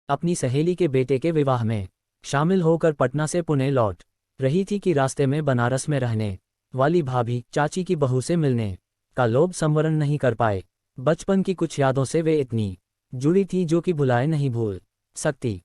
अपनी सहेली के बेटे के विवाह में शामिल होकर पटना से पुणे लौट रही थी कि रास्ते में बनारस में रहने वाली भाभी चाची की बहू से मिलने का लोभ संवरण नहीं कर पाए। बचपन की कुछ यादों से वे इतनी जुड़ी थी जो कि भुलाए नहीं भूल सकती।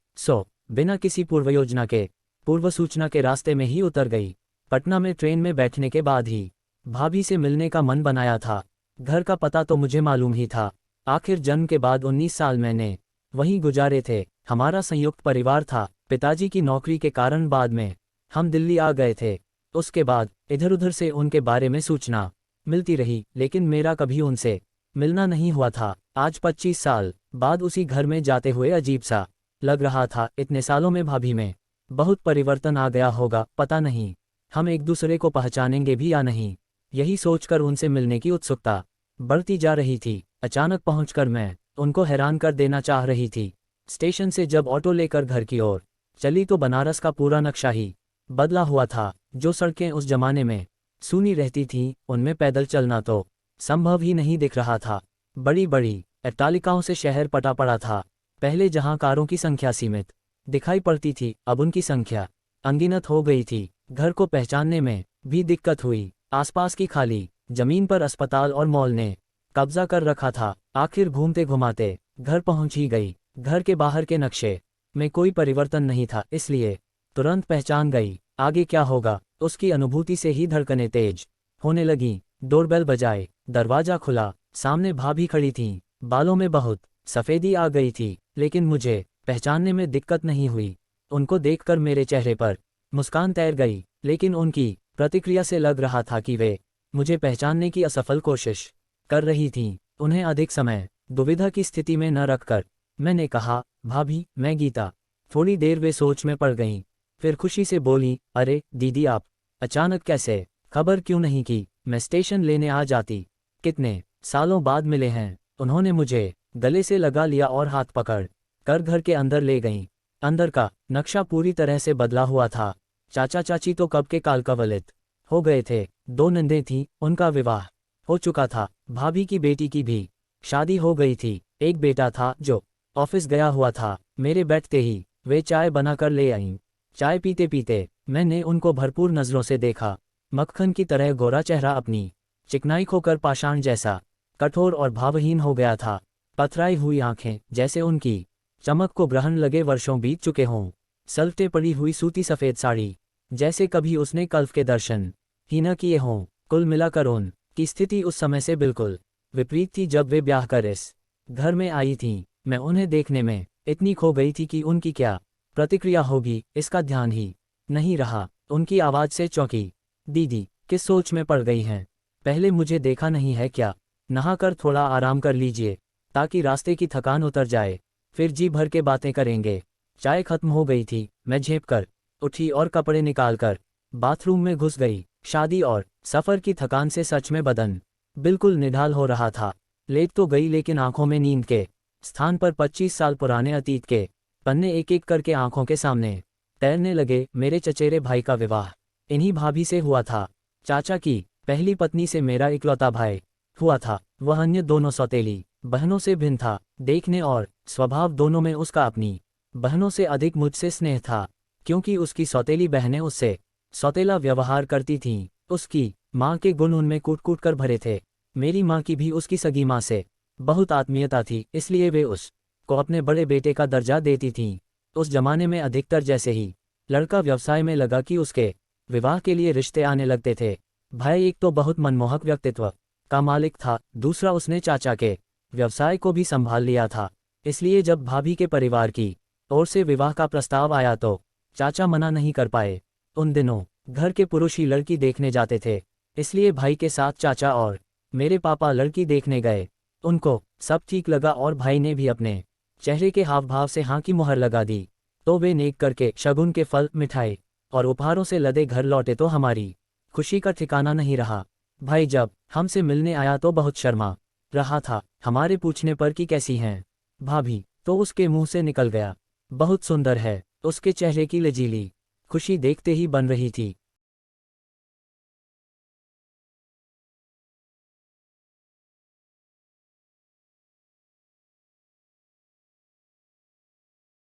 बिना किसी पूर्व सूचना के रास्ते में ही उतर गई। पटना में ट्रेन में बैठने के बाद ही भाभी से मिलने का मन बनाया था। घर का पता तो मुझे मालूम ही था। आखिर जन्म के बाद 19 साल मैंने वहीं गुजारे थे। हमारा संयुक्त परिवार था। पिताजी की नौकरी के कारण बाद में हम दिल्ली आ गए थे। उसके बाद इधर उधर से उनके बारे में सूचना मिलती रही, लेकिन मेरा कभी उनसे मिलना नहीं हुआ था। आज 25 साल बाद उसी घर में जाते हुए अजीब सा लग रहा था। इतने सालों में भाभी में बहुत परिवर्तन आ गया होगा। पता नहीं हम एक दूसरे को पहचानेंगे भी या नहीं, यही सोचकर उनसे मिलने की उत्सुकता बढ़ती जा रही थी। अचानक पहुंचकर मैं उनको हैरान कर देना चाह रही थी। स्टेशन से जब ऑटो लेकर घर की ओर चली तो बनारस का पूरा नक्शा ही बदला हुआ था। जो सड़कें उस जमाने में सूनी रहती थीं, उनमें पैदल चलना तो संभव ही नहीं दिख रहा था। बड़ी बड़ी अट्टालिकाओं से शहर पटा पड़ा था। पहले जहां कारों की संख्या सीमित दिखाई पड़ती थी, अब उनकी संख्या अनगिनत हो गई थी। घर को पहचानने में भी दिक्कत हुई। आसपास की खाली जमीन पर अस्पताल और मॉल ने कब्जा कर रखा था। आखिर घूमते घुमाते घर पहुंच ही गई। घर के बाहर के नक्शे में कोई परिवर्तन नहीं था, इसलिए तुरंत पहचान गई। आगे क्या होगा, उसकी अनुभूति से ही धड़कनें तेज होने लगी। डोरबेल बजाए, दरवाजा खुला। सामने भाभी खड़ी थीं। बालों में बहुत सफेदी आ गई थी, लेकिन मुझे पहचानने में दिक्कत नहीं हुई। उनको देखकर मेरे चेहरे पर मुस्कान तैर गई, लेकिन उनकी प्रतिक्रिया से लग रहा था कि वे मुझे पहचानने की असफल कोशिश कर रही थीं। उन्हें अधिक समय दुविधा की स्थिति में न रखकर मैंने कहा, भाभी मैं गीता। थोड़ी देर वे सोच में पड़ गईं, फिर खुशी से बोली, अरे दीदी आप अचानक कैसे, खबर क्यों नहीं की? मैं स्टेशन लेने आ जाती। कितने सालों बाद मिले हैं। उन्होंने मुझे गले से लगा लिया और हाथ पकड़ कर घर के अंदर ले गईं। अंदर का नक्शा पूरी तरह से बदला हुआ था। चाचा चाची तो कब के कालकवलित हो गए थे। 2 नंदें थीं, उनका विवाह हो चुका था। भाभी की बेटी की भी शादी हो गई थी। एक बेटा था जो ऑफिस गया हुआ था। मेरे बैठते ही वे चाय बनाकर ले आईं। चाय पीते पीते मैंने उनको भरपूर नजरों से देखा। मक्खन की तरह गोरा चेहरा अपनी चिकनाई खोकर पाषाण जैसा कठोर और भावहीन हो गया था। पथराई हुई आंखें, जैसे उनकी चमक को ग्रहण लगे वर्षों बीत चुके हों। सलटे पड़ी हुई सूती सफ़ेद साड़ी, जैसे कभी उसने कल्फ के दर्शन ही न किए हों। कुल मिलाकर उन की स्थिति उस समय से बिल्कुल विपरीत थी जब वे ब्याह कर इस घर में आई थीं। मैं उन्हें देखने में इतनी खो गई थी कि उनकी क्या प्रतिक्रिया होगी इसका ध्यान ही नहीं रहा। उनकी आवाज़ से चौंकी, दीदी किस सोच में पड़ गई हैं? पहले मुझे देखा नहीं है क्या? नहाकर थोड़ा आराम कर लीजिए ताकि रास्ते की थकान उतर जाए, फिर जी भर के बातें करेंगे। चाय खत्म हो गई थी। मैं झेप कर उठी और कपड़े निकालकर बाथरूम में घुस गई। शादी और सफ़र की थकान से सच में बदन बिल्कुल निढाल हो रहा था। लेट तो गई, लेकिन आंखों में नींद के स्थान पर 25 साल पुराने अतीत के पन्ने एक एक करके आंखों के सामने तैरने लगे। मेरे चचेरे भाई का विवाह इन्हीं भाभी से हुआ था। चाचा की पहली पत्नी से मेरा इकलौता भाई हुआ था। वह अन्य दोनों सौतेली बहनों से भिन्न था। देखने और स्वभाव दोनों में उसका अपनी बहनों से अधिक मुझसे स्नेह था, क्योंकि उसकी सौतेली बहनें उससे सौतेला व्यवहार करती थीं। उसकी माँ के गुण उनमें कूट कूट कर भरे थे। मेरी माँ की भी उसकी सगी माँ से बहुत आत्मीयता थी, इसलिए वे उस को अपने बड़े बेटे का दर्जा देती थीं। उस जमाने में अधिकतर जैसे ही लड़का व्यवसाय में लगा कि उसके विवाह के लिए रिश्ते आने लगते थे। भाई एक तो बहुत मनमोहक व्यक्तित्व का मालिक था, दूसरा उसने चाचा के व्यवसाय को भी संभाल लिया था। इसलिए जब भाभी के परिवार की ओर से विवाह का प्रस्ताव आया तो चाचा मना नहीं कर पाए। उन दिनों घर के पुरुष ही लड़की देखने जाते थे, इसलिए भाई के साथ चाचा और मेरे पापा लड़की देखने गए। उनको सब ठीक लगा और भाई ने भी अपने चेहरे के हाव भाव से हाँ की मुहर लगा दी। तो वे नेक करके शगुन के फल, मिठाई और उपहारों से लदे घर लौटे तो हमारी खुशी का ठिकाना नहीं रहा। भाई जब हमसे मिलने आया तो बहुत शर्मा रहा था। हमारे पूछने पर कि कैसी हैं भाभी, तो उसके मुंह से निकल गया, बहुत सुंदर है। उसके चेहरे की लजीली खुशी देखते ही बन रही थी।